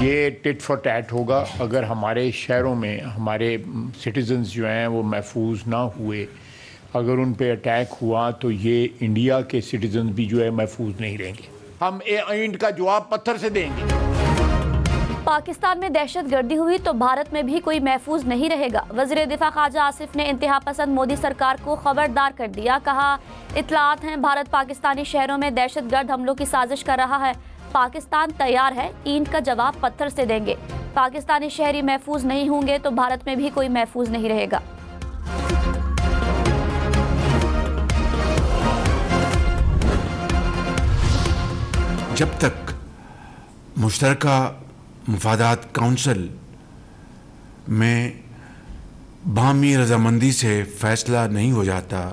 یہ ٹٹ for tat ہوگا اگر ہمارے شہروں میں ہمارے سٹیزنز جو ہیں وہ محفوظ نہ ہوئے، اگر ان پہ اٹیک ہوا تو یہ انڈیا کے سٹیزنز بھی جو ہے محفوظ نہیں رہیں گے. ہم اینٹ کا جواب پتھر سے دیں گے. پاکستان میں دہشت گردی ہوئی تو بھارت میں بھی کوئی محفوظ نہیں رہے گا. وزیر دفاع خواجہ آصف نے انتہا پسند مودی سرکار کو خبردار کر دیا. کہا اطلاعات ہیں بھارت پاکستانی شہروں میں دہشت گرد حملوں کی سازش کر رہا ہے. پاکستان تیار ہے، اینٹ کا جواب پتھر سے دیں گے. پاکستانی شہری محفوظ نہیں ہوں گے تو بھارت میں بھی کوئی محفوظ نہیں رہے گا. جب تک مشترکہ مفادات کونسل میں باہمی رضامندی سے فیصلہ نہیں ہو جاتا،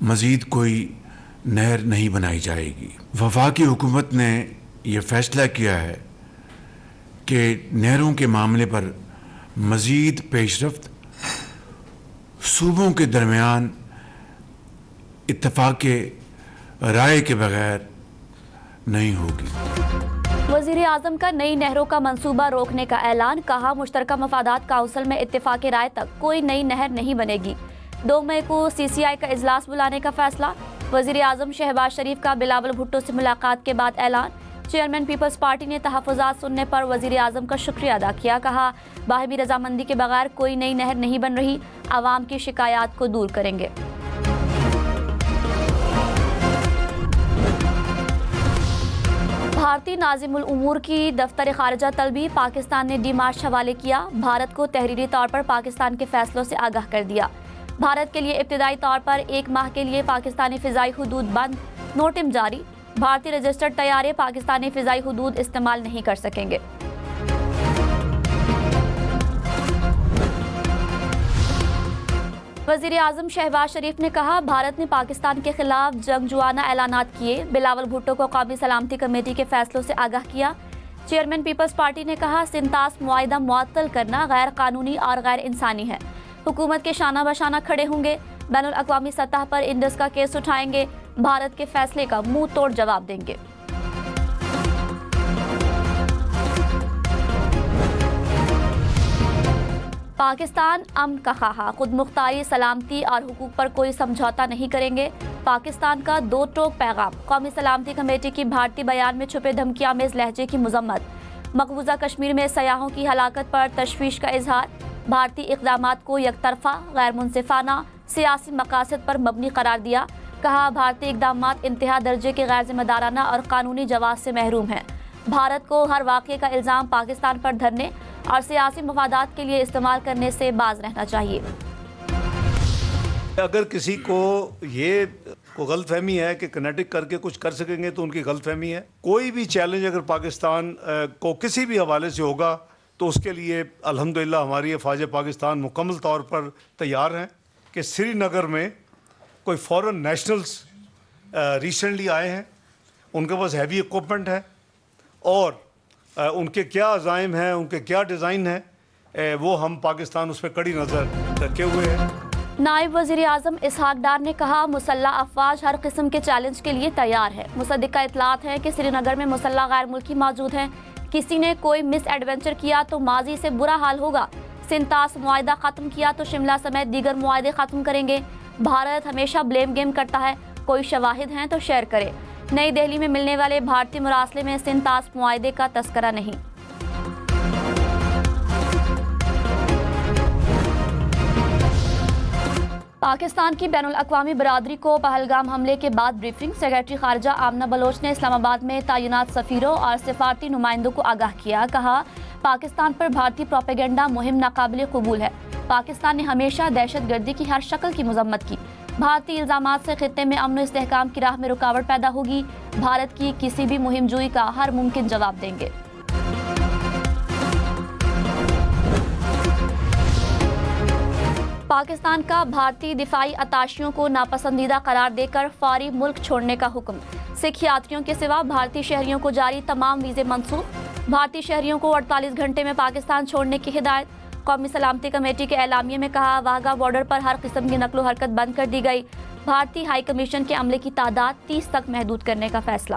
مزید کوئی نہر نہیں بنائی جائے گی. وفاقی حکومت نے یہ فیصلہ کیا ہے کہ نہروں کے معاملے پر مزید پیش رفت صوبوں کے درمیان اتفاق رائے کے بغیر نہیں ہوگی. وزیر اعظم کا نئی نہروں کا منصوبہ روکنے کا اعلان. کہا مشترکہ مفادات کونسل میں اتفاق رائے تک کوئی نئی نہر نہیں بنے گی. 2 مئی کو CCI کا اجلاس بلانے کا فیصلہ. وزیر اعظم شہباز شریف کا بلاول بھٹو سے ملاقات کے بعد اعلان. چیئرمین پیپلز پارٹی نے تحفظات سننے پر وزیر اعظم کا شکریہ ادا کیا. کہا باہمی رضامندی کے بغیر کوئی نئی نہر نہیں بن رہی، عوام کی شکایات کو دور کریں گے. بھارتی ناظم الامور کی دفتر خارجہ طلبی. پاکستان نے ڈی مارچ حوالے کیا. بھارت کو تحریری طور پر پاکستان کے فیصلوں سے آگاہ کر دیا. بھارت کے لیے ابتدائی طور پر 1 ماہ کے لیے پاکستانی فضائی حدود بند. نوٹم جاری. بھارتی رجسٹرڈ طیارے پاکستانی فضائی حدود استعمال نہیں کر سکیں گے. وزیر اعظم شہباز شریف نے کہا بھارت نے پاکستان کے خلاف جنگجوانہ اعلانات کیے. بلاول بھٹو کو قومی سلامتی کمیٹی کے فیصلوں سے آگاہ کیا. چیئرمین پیپلز پارٹی نے کہا سنتاس معاہدہ معطل کرنا غیر قانونی اور غیر انسانی ہے. حکومت کے شانہ بشانہ کھڑے ہوں گے. بین الاقوامی سطح پر انڈس کا کیس اٹھائیں گے. بھارت کے فیصلے کا منہ توڑ جواب دیں گے. پاکستان امن کا خواہاں، خود مختاری، سلامتی اور حقوق پر کوئی سمجھوتا نہیں کریں گے. پاکستان کا 2 ٹوک پیغام. قومی سلامتی کمیٹی کی بھارتی بیان میں چھپے دھمکی آمیز لہجے کی مذمت. مقبوضہ کشمیر میں سیاحوں کی ہلاکت پر تشویش کا اظہار. بھارتی اقدامات کو یک طرفہ، غیر منصفانہ، سیاسی مقاصد پر مبنی قرار دیا. کہا بھارتی اقدامات انتہا درجے کے غیر ذمہ دارانہ اور قانونی جواز سے محروم ہیں. بھارت کو ہر واقعے کا الزام پاکستان پر دھرنے اور سیاسی مفادات کے لیے استعمال کرنے سے باز رہنا چاہیے. اگر کسی کو یہ غلط فہمی ہے کہ کنیکٹ کر کے کچھ کر سکیں گے تو ان کی غلط فہمی ہے. کوئی بھی چیلنج اگر پاکستان کو کسی بھی حوالے سے ہوگا تو اس کے لیے الحمدللہ ہماری افواج پاکستان مکمل طور پر تیار ہیں. کہ سری نگر میں کوئی فورن نیشنلز ریسنٹلی آئے ہیں، ان کے پاس ہیوی اکوپمنٹ ہے اور ان کے کیا عزائم ہیں، ان کے کیا ڈیزائن ہیں، وہ ہم پاکستان اس پہ کڑی نظر رکھے ہوئے ہیں. نائب وزیر اعظم اسحاق ڈار نے کہا مسلح افواج ہر قسم کے چیلنج کے لیے تیار ہے. مصدقہ اطلاعات ہے کہ سری نگر میں مسلح غیر ملکی موجود ہیں. کسی نے کوئی مس ایڈونچر کیا تو ماضی سے برا حال ہوگا. سنتاس معاہدہ ختم کیا تو شملہ سمیت دیگر معاہدے ختم کریں گے. بھارت ہمیشہ بلیم گیم کرتا ہے. کوئی شواہد ہیں تو شیئر کرے. نئی دہلی میں ملنے والے بھارتی مراسلے میں سنتاس معاہدے کا تذکرہ نہیں. پاکستان کی بین الاقوامی برادری کو پہلگام حملے کے بعد بریفنگ. سیکرٹری خارجہ آمنہ بلوچ نے اسلام آباد میں تعینات سفیروں اور سفارتی نمائندوں کو آگاہ کیا. کہا پاکستان پر بھارتی پروپیگنڈا مہم ناقابل قبول ہے. پاکستان نے ہمیشہ دہشت گردی کی ہر شکل کی مذمت کی. بھارتی الزامات سے خطے میں امن و استحکام کی راہ میں رکاوٹ پیدا ہوگی. بھارت کی کسی بھی مہم جوئی کا ہر ممکن جواب دیں گے. پاکستان کا بھارتی دفاعی اتاشیوں کو ناپسندیدہ قرار دے کر فوری ملک چھوڑنے کا حکم. سکھ یاتریوں کے سوا بھارتی شہریوں کو جاری تمام ویزے منسوخ. بھارتی شہریوں کو 48 گھنٹے میں پاکستان چھوڑنے کی ہدایت. قومی سلامتی کمیٹی کے اعلامیے میں کہا واہگہ بارڈر پر ہر قسم کی نقل و حرکت بند کر دی گئی. بھارتی ہائی کمیشن کے عملے کی تعداد 30 تک محدود کرنے کا فیصلہ.